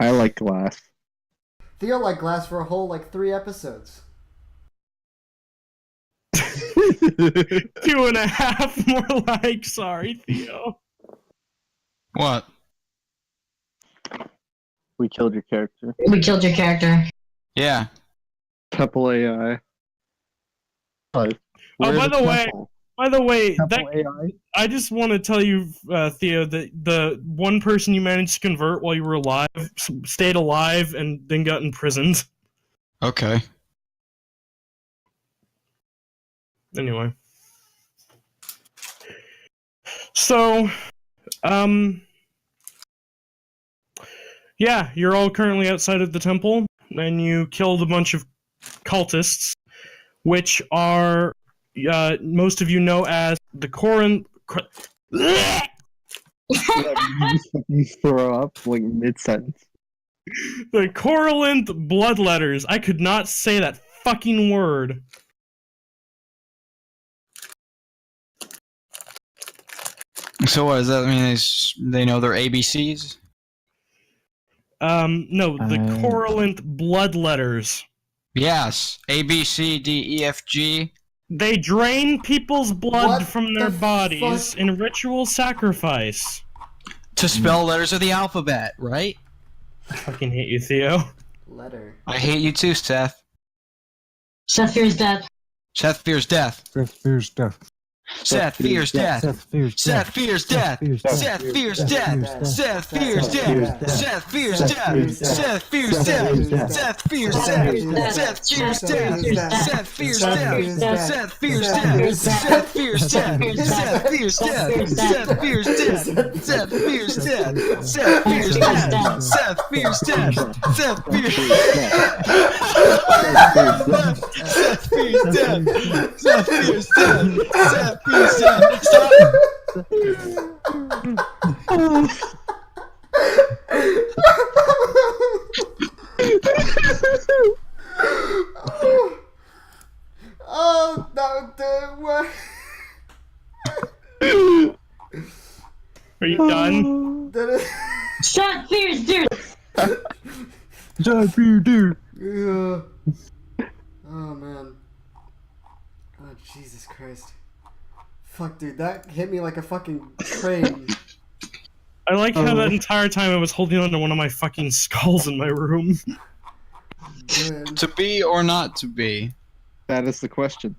I like glass. Theo liked glass for a whole 3 episodes. 2.5 more like. Sorry, Theo. What? We killed your character. We killed your character. Yeah. Temple AI. Oh, by the way, Temple AI. I just want to tell you, Theo, that the one person you managed to convert while you were alive stayed alive and then got imprisoned. Okay. Anyway. So, yeah, you're all currently outside of the temple, and you killed a bunch of cultists, which are, most of you know as the Corin... You throw up mid-sentence. The Coralinth Bloodletters. I could not say that fucking word. So what does that mean? They know their ABCs? No, the Coralinth Bloodletters. Yes. A, B, C, D, E, F, G. They drain people's blood What from the their bodies fuck? in ritual sacrifice. To spell letters of the alphabet, right? I fucking hate you, Theo. Letter. I hate you too, Seth. Seth fears death. Seth fears death. Seth fears death. Seth fears death. Seth fears Seth death. fears death. Seth fears death. Seth fears death. Seth fears death. Seth fears death. Seth fears death. Seth fears death. Seth fears death. Seth fears death. Seth fears death. Seth fears death. Seth fears death. Seth fears death. Seth fears death. Seth fears death. Seth fears Seth fears death. Seth fears death. Seth fears death. Stop. Oh, that would Are you done? Seth fears death. Seth fears death. Yeah. Oh man. Oh Jesus Christ. Fuck, dude, that hit me like a fucking train. I like how that entire time I was holding on to one of my fucking skulls in my room. Dude. To be or not to be? That is the question.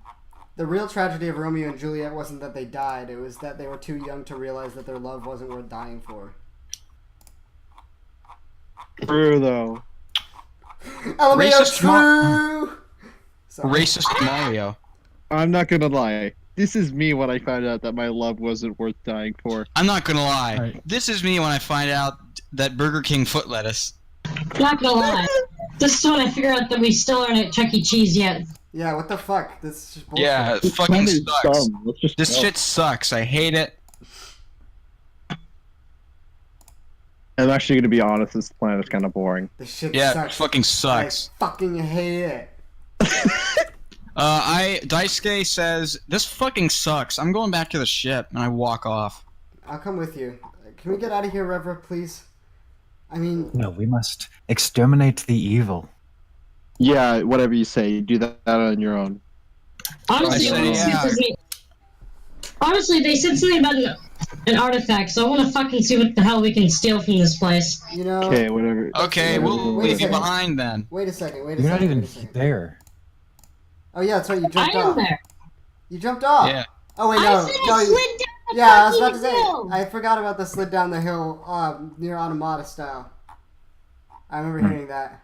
The real tragedy of Romeo and Juliet wasn't that they died, it was that they were too young to realize that their love wasn't worth dying for. True, though. LMAO Racist true! Sorry. Racist Mario. I'm not gonna lie. This is me when I found out that my love wasn't worth dying for. I'm not gonna lie. Right. This is me when I find out that Burger King foot lettuce. Not gonna lie. This is when I figure out that we still aren't at Chuck E. Cheese yet. Yeah, what the fuck? This is just bullshit. Yeah, it This fucking planet is sucks. dumb. Let's just This go. shit sucks. I hate it. I'm actually gonna be honest. This planet's kind of boring. This shit Yeah, sucks. it fucking sucks. I fucking hate it. Daisuke says, this fucking sucks. I'm going back to the ship, and I walk off. I'll come with you. Can we get out of here, Revra, please? I mean, No, we must exterminate the evil. Yeah, whatever you say. You do that on your own. Honestly, I say, yeah. Honestly, they said something about an artifact, so I want to fucking see what the hell we can steal from this place. you know. Okay, whatever. Okay, we'll Wait a leave you second. behind then. Wait a second. Wait a You're not second. even wait a second. there. Oh yeah, that's right. You I jumped am off. there. You jumped off. Yeah. Oh wait, I no. said no I you- slid down the Yeah, I was about to fucking say. hill. I forgot about the slid down the hill near Automata style. I remember hearing that.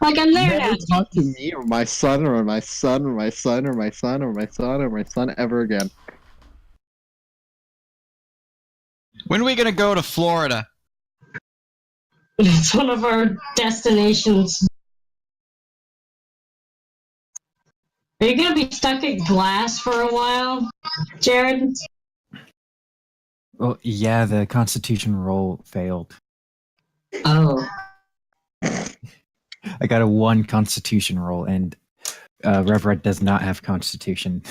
Like, I'm there now. Never talk to me or my son or my son or my son or my son or my son or my son ever again. When are we gonna go to Florida? It's one of our destinations. Are you gonna be stuck at glass for a while, Jared? Well, yeah, the Constitution roll failed. Oh. I got a 1 Constitution roll, and Reverend does not have Constitution.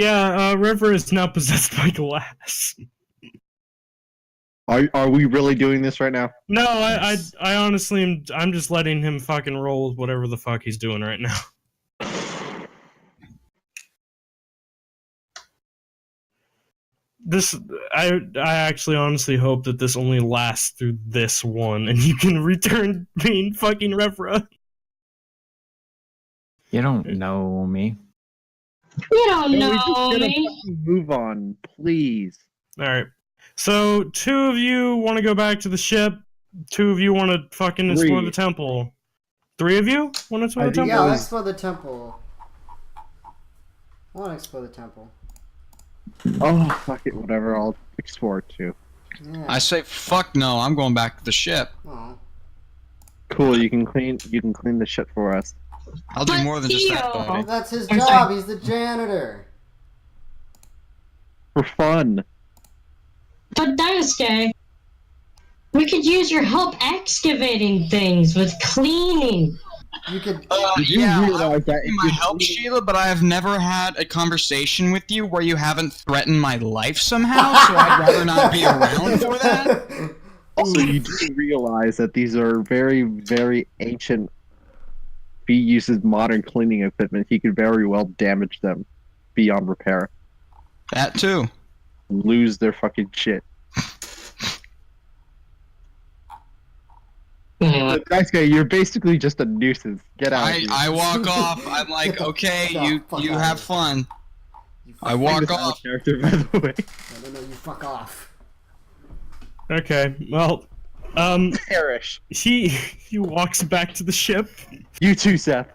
Yeah, River is now possessed by glass. Are we really doing this right now? No, I honestly I'm just letting him fucking roll with whatever the fuck he's doing right now. This I actually honestly hope that this only lasts through this one and you can return being fucking Revra. You don't know me. You don't Can we just know get a me. fucking move on, please? Alright. So 2 of you wanna go back to the ship, 2 of you wanna fucking explore 3. the temple. 3 of you wanna explore the I think temple? Yeah, I'll explore the temple. I want to explore the temple. Oh, fuck it, whatever. I'll explore too. Yeah. I say fuck no. I'm going back to the ship. Aw. Cool. You can clean the shit for us. I'll do But more than just that, Theo- buddy. That's his I'm job. sorry. He's the janitor. For fun. But Daisuke, we could use your help excavating things with cleaning. You could. Did you Yeah, realize that my help, Sheila, but I have never had a conversation with you where you haven't threatened my life somehow, so I'd rather not be around for that. Also, you do realize that these are very, very ancient. If he uses modern cleaning equipment, he could very well damage them beyond repair. That too. Lose their fucking shit. But nice guy, you're basically just a nuisance. Get out of here. I walk off. I'm like, okay, Get the you fuck you out of have here. fun. You I fuck- walk This out of off. character, by the way. No, you fuck off. Okay, well, Perish. he walks back to the ship. You too, Seth.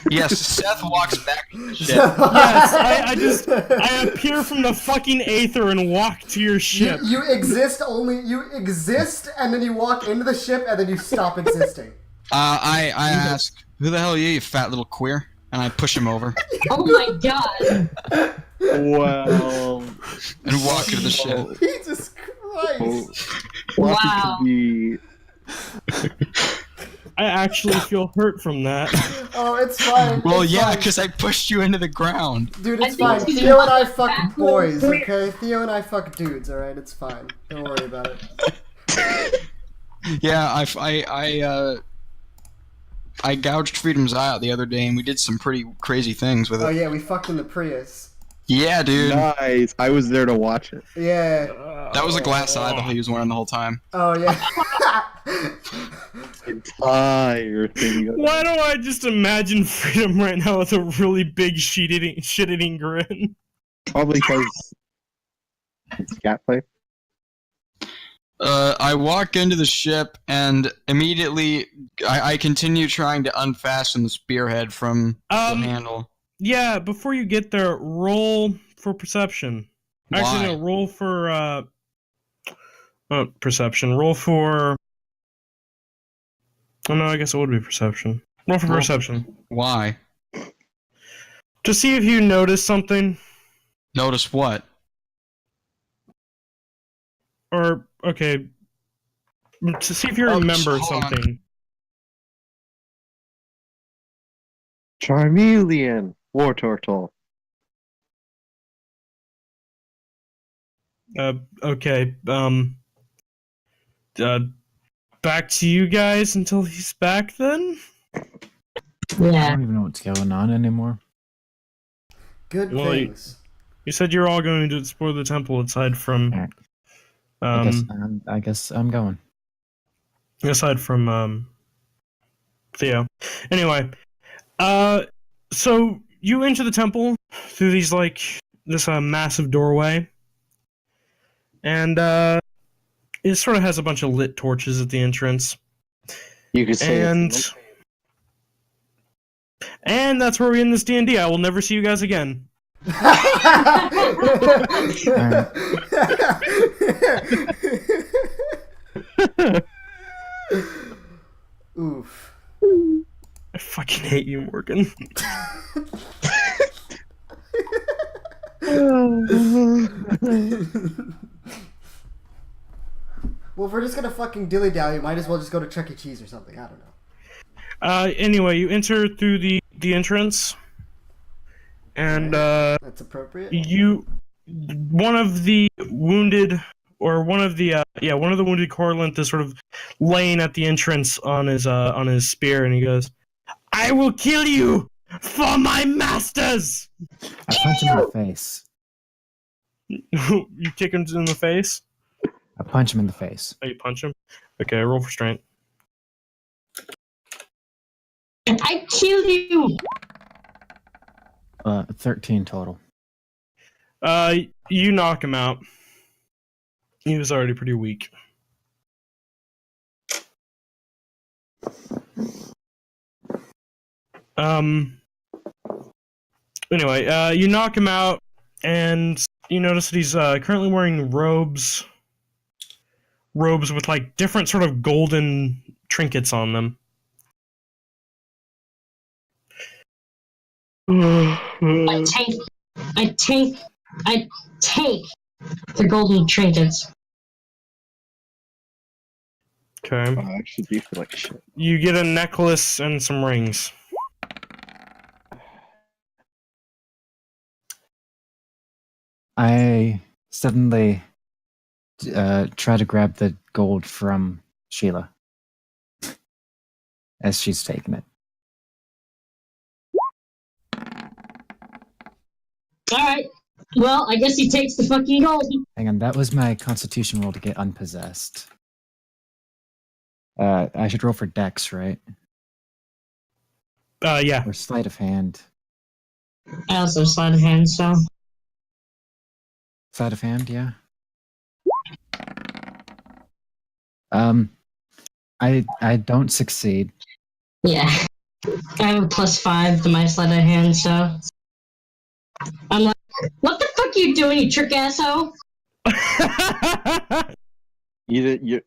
Yes, Seth walks back to the ship. Yes, I appear from the fucking aether and walk to your ship. You exist and then you walk into the ship and then you stop existing. I ask, who the hell are you, you fat little queer? And I push him over Oh my god. Well, and walk to the ship. Jesus Christ. Wow. I actually feel hurt from that. Oh, it's fine. Well, it's yeah, fine. because I pushed you into the ground. Dude, I it's think fine. he's Theo and I back fuck boys, over. okay? Theo and I fuck dudes, alright? It's fine. Don't worry about it. Yeah, I gouged Freedom's eye out the other day, and we did some pretty crazy things with Oh it. yeah, we fucked in the Prius. Yeah, dude. nice. I was there to watch it. Yeah. That was a glass eye that he was wearing the whole time. Oh yeah. Entire thing. Why do I just imagine Freedom right now with a really big shit-eating grin? Probably because it's cat play. I walk into the ship, and immediately I continue trying to unfasten the spearhead from the handle. Yeah, before you get there, roll for perception. Actually, Why? no, roll for, perception. Roll for... Oh, no, I guess it would be perception. Roll for Roll- perception. Why? To see if you notice something, Notice what? or, okay, to see if you Oh, remember hold on. something. Charmeleon. War Turtle. Okay, back to you guys until he's back then? I Yeah. don't even know what's going on anymore. Good Well, things. You said you're all going to explore the temple aside from, I guess I'm going. Theo. Anyway, so you enter the temple through these, this massive doorway, and, it sort of has a bunch of lit torches at the entrance, You could say and that's where we end this D&D. I will never see you guys again. Oof. I fucking hate you, Morgan. Well, if we're just gonna fucking dilly-dally, might as well just go to Chuck E. Cheese or something. I don't know. Anyway, you enter through the entrance, and That's appropriate. one of the wounded, or one of the wounded Corlent is sort of laying at the entrance on his spear, and he goes, "I will kill you for my masters." I punch him in the face. You kick him in the face. I punch him in the face. Oh, you punch him. Okay, roll for strength. I kill you. 13 total. You knock him out. He was already pretty weak. Anyway, you knock him out, and you notice that he's currently wearing robes with like different sort of golden trinkets on them. I take the golden trinkets. Okay. I actually do feel like shit. You get a necklace and some rings. I suddenly try to grab the gold from Sheila as she's taking it. Alright. Well, I guess he takes the fucking gold. Hang on, that was my constitution roll to get unpossessed. I should roll for dex, right? Yeah. Or sleight of hand. I also sleight of hand, so. Sleight of hand, yeah. I don't succeed. Yeah. I have a +5 to my sleight of hand, so. I'm like, what the fuck you doing, you trick asshole? You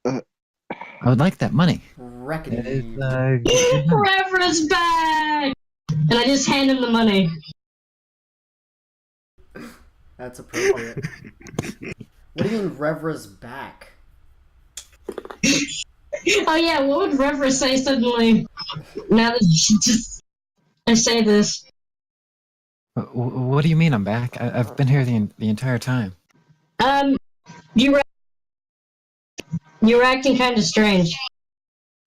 I would like that money. Wrecking It is, you. good money. Reverend's back! And I just hand him the money. That's appropriate. What do you mean Revra's back? Oh yeah, what would Revra say suddenly? Now that I say this. What do you mean I'm back? I've been here the entire time. You were acting kind of strange.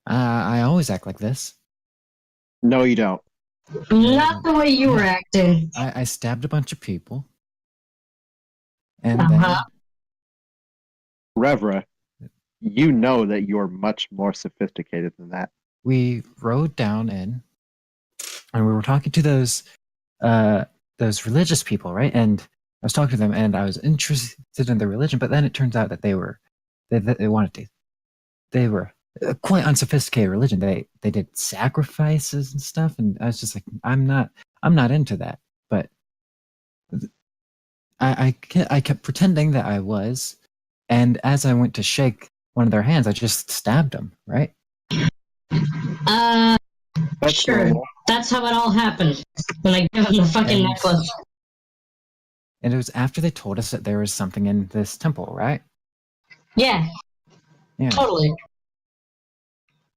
I always act like this. No, you don't. Not the way you were acting. I stabbed a bunch of people. And Uh-huh. Revra, you know that you're much more sophisticated than that. we rode down in, and we were talking to those religious people, right? And I was talking to them, and I was interested in their religion, but then it turns out that they were quite unsophisticated religion. They did sacrifices and stuff, and I was just like, I'm not into that. But I kept pretending that I was, and as I went to shake one of their hands, I just stabbed them, right? That's Sure. normal. That's how it all happened. When I give him the fucking And- necklace. And it was after they told us that there was something in this temple, right? Yeah, Yeah. totally.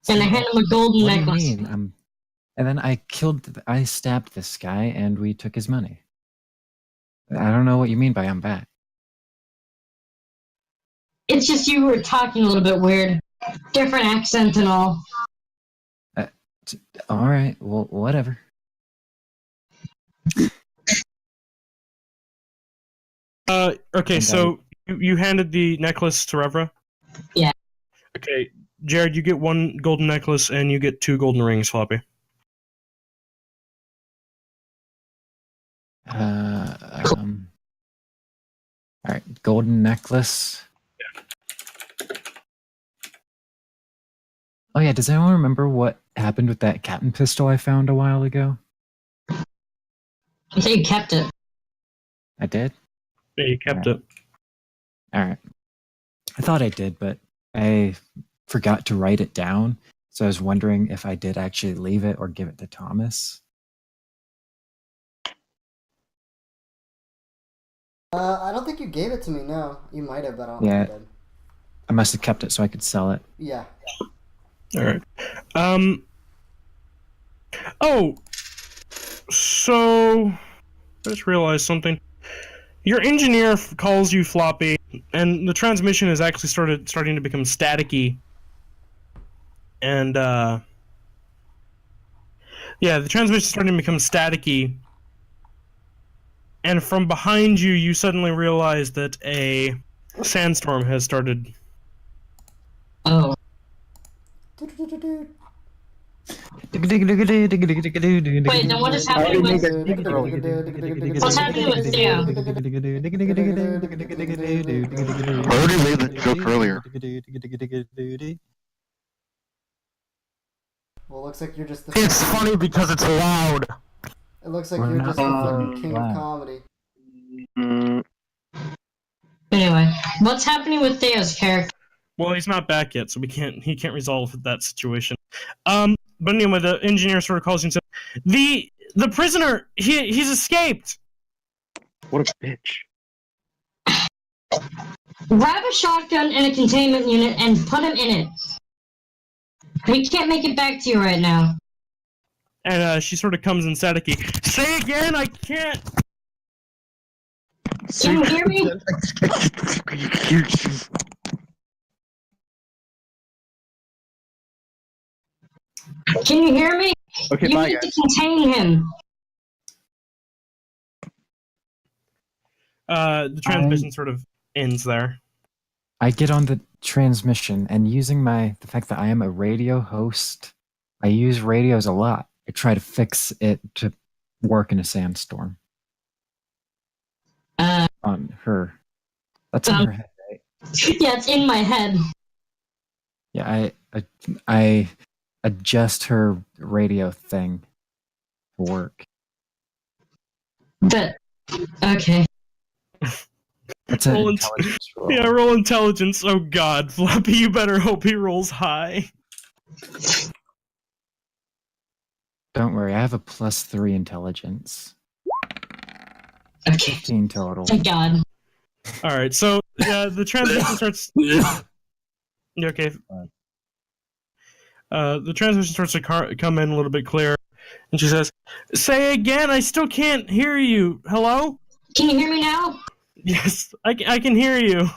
So, And I hand him a golden what do you necklace. mean? And then I stabbed this guy, and we took his money. I don't know what you mean by I'm back. It's just you were talking a little bit weird. Different accent and all. All right, well, whatever. Okay, And, so you handed the necklace to Revra? Yeah. Okay, Jared, you get one golden necklace and you get 2 golden rings, Floppy. All right, golden necklace. Oh yeah, does anyone remember what happened with that captain pistol I found a while ago? I thought you kept it. I did? Yeah, you kept Yeah. it. All right. I thought I did, but I forgot to write it down. So I was wondering if I did actually leave it or give it to Thomas. I don't think you gave it to me, no. You might have, but I don't Yeah. think you did. I must have kept it so I could sell it. Yeah. All right. Oh. So, I just realized something. Your engineer calls you Floppy, and the transmission is actually starting to become staticky. And yeah, the transmission is starting to become staticky. And from behind you, you suddenly realize that a sandstorm has started. Oh. Wait, Wait, then what is happening with... What's happening with Theo? I already made the joke earlier. Well, it looks like you're just the. It's funny because it's loud. It looks like We're you're not just the fucking king of loud. comedy. Anyway, what's happening with Theo's character? Well, he's not back yet, so he can't resolve that situation. But anyway, the engineer sort of calls you and says, the prisoner, he's escaped. What a bitch. Grab a shotgun and a containment unit and put him in it. He can't make it back to you right now. And she sort of comes in staticky. Say again, I can't. Can you hear me? Can you hear me? Okay, You bye, need guys. to contain him. The transmission sort of ends there. I get on the transmission, and using the fact that I am a radio host, I use radios a lot. I try to fix it to work in a sandstorm. On her. That's in her head, right? Yeah, it's in my head. Yeah, I adjust her radio thing to work. But okay. That's an Roll intelligence roll. Yeah, roll intelligence. Oh god, Floppy, you better hope he rolls high. Don't worry, I have a +3 intelligence. Okay. 15 total. Thank God. Alright, so the transmission starts... You okay? The transmission starts to come in a little bit clearer, and she says, "Say again, I still can't hear you. Hello?" Can you hear me now? Yes, I can hear you.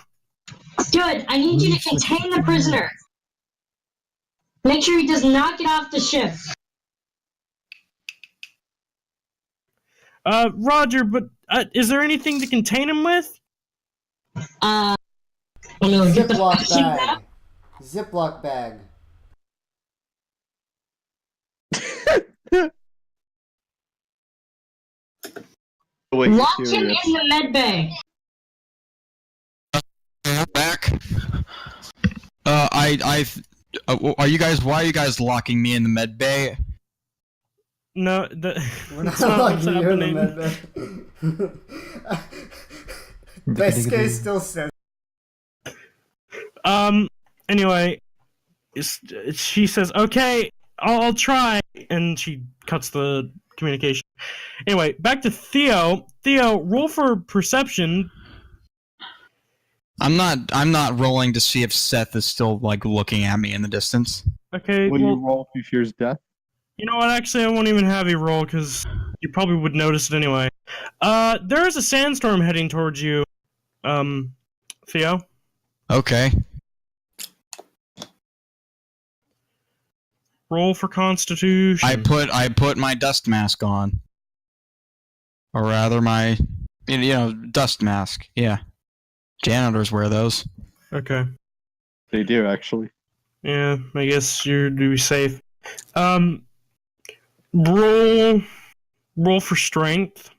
Good. I need you to contain the prisoner. Make sure he does not get off the ship. Roger, but is there anything to contain him with? Oh no, get the Ziploc fucking bag. Ziploc bag. Wait, Lock you're him serious. in the med bay. Back. Are you guys? Why are you guys locking me in the med bay? No, We're not that's not what's locking you in the happening. med bay. Besuke still says. Anyway, she says, "Okay, I'll try," and she cuts the communication. Anyway, back to Theo. Theo, roll for perception. I'm not rolling to see if Seth is still like looking at me in the distance. Okay, When you well, roll, if he fears death. you know what? Actually, I won't even have you roll because you probably would notice it anyway. There is a sandstorm heading towards you, Theo. Okay. Roll for Constitution. I put my dust mask on, or rather my, dust mask. Yeah, janitors wear those. Okay. They do, actually. Yeah, I guess you're to be safe. Roll for strength.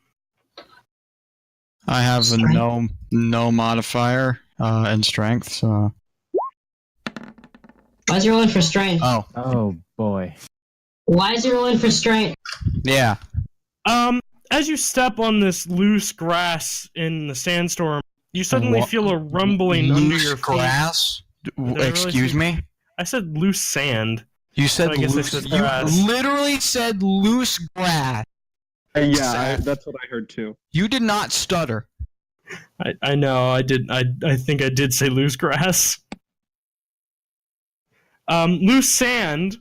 I have a no modifier in strength. So. Why is he rolling for strength? Oh boy. Why is he rolling for strength? Yeah. As you step on this loose grass in the sandstorm, you suddenly What? feel a rumbling under your feet. Grass? I really Excuse see- me? I said loose sand. You said I guess I loose. said You grass. literally said loose grass. Yeah, that's what I heard too. You did not stutter. I know, I did. I think I did say loose grass. Loose sand.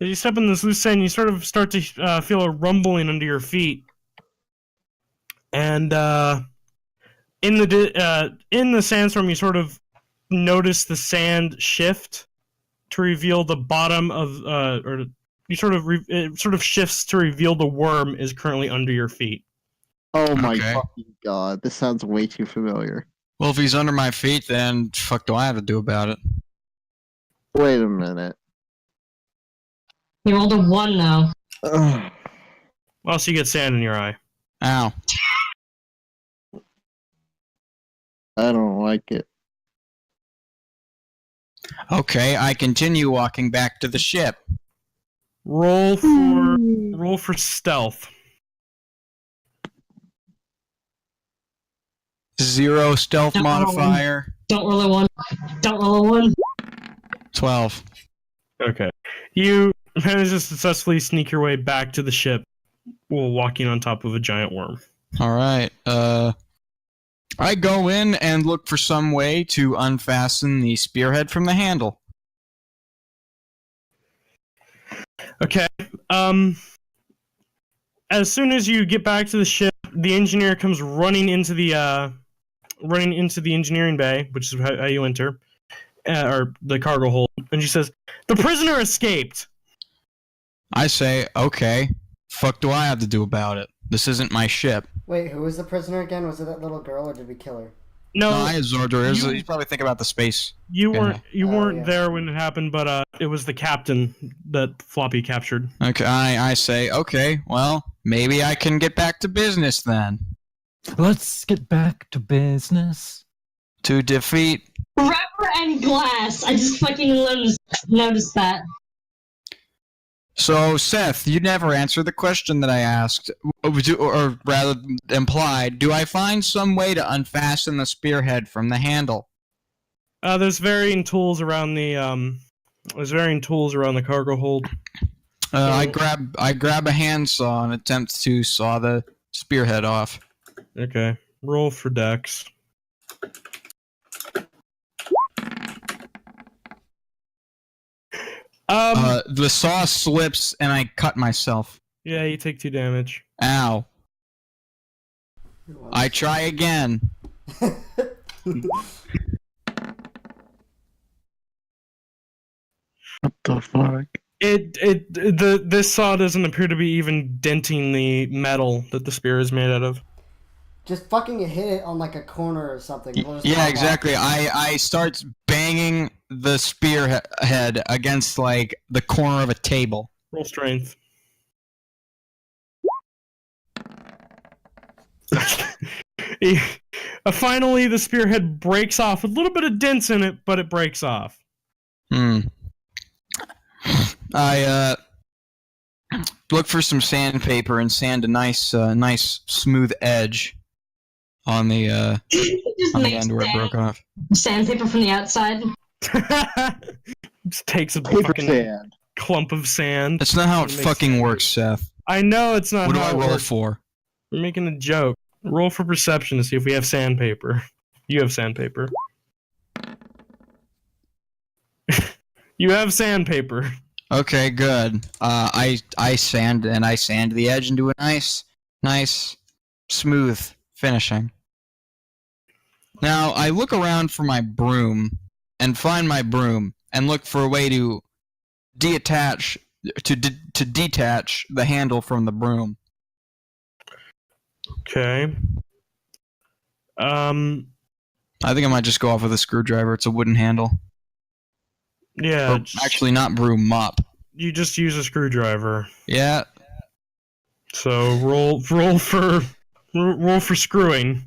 As you step in this loose sand, you sort of start to feel a rumbling under your feet, and in the sandstorm, you sort of notice the sand shift to reveal the bottom of, or you sort of it sort of shifts to reveal the worm is currently under your feet. Oh my Okay. fucking god, this sounds way too familiar. Well, if he's under my feet, then fuck do I have to do about it? Wait a minute. You rolled a 1 though. Ugh. Also, you get sand in your eye. Ow. I don't like it. Okay, I continue walking back to the ship. Roll for stealth. 0 stealth No. modifier. Don't roll a 1. Don't roll a 1. 12. Okay. You manage to successfully sneak your way back to the ship while walking on top of a giant worm. Alright, I go in and look for some way to unfasten the spearhead from the handle. Okay. As soon as you get back to the ship, the engineer comes running into the engineering bay, which is how you enter, or the cargo hold, and she says, "The prisoner escaped." I say, okay, fuck do I have to do about it? This isn't my ship. Wait, who was the prisoner again? Was it that little girl, or did we kill her? No, I absorbed her. you- He's probably thinking about the space. you Yeah. weren't. You Oh, weren't yeah. there when it happened, but it was the captain that Floppy captured. Okay, I say, okay, well, maybe I can get back to business then. Let's get back to business. To defeat... Rubber and glass. I just fucking noticed that. So, Seth, you never answered the question that I asked, or rather implied. Do I find some way to unfasten the spearhead from the handle? There's varying tools around the cargo hold. I grab a handsaw and attempt to saw the spearhead off. Okay, roll for dex. The saw slips and I cut myself. Yeah, you take 2 damage. Ow. I try again. What the fuck? This saw doesn't appear to be even denting the metal that the spear is made out of. Just fucking hit it on like a corner or something. It'll just Yeah, pop off. exactly. I start banging the spearhead against like the corner of a table. Roll strength. Finally, the spearhead breaks off. A little bit of dents in it, but it breaks off. I look for some sandpaper and sand a nice smooth edge on the Just on the makes end where it broke off. sandpaper from the outside. Just takes a Paper fucking sand. clump of sand. That's not how it It makes fucking sense. works, Seth. I know it's not What do how I it roll works. for? We're making a joke. Roll for perception to see if we have sandpaper. You have sandpaper. You have sandpaper. Okay, good. I sand the edge into a nice, smooth finishing. Now I look around for my broom and find my broom and look for a way to detach the handle from the broom. Okay. I think I might just go off with a screwdriver. It's a wooden handle. Yeah. Or actually, not broom, mop. You just use a screwdriver. Yeah. So roll for screwing.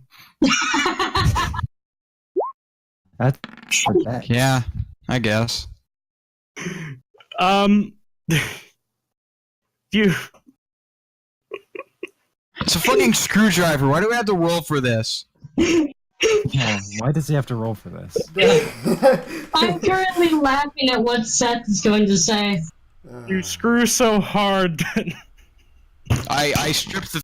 That's for that. Yeah. I guess. You It's a fucking screwdriver. Why do we have to roll for this? Yeah, why does he have to roll for this? I'm currently laughing at what Seth is going to say. screw so hard that I strip the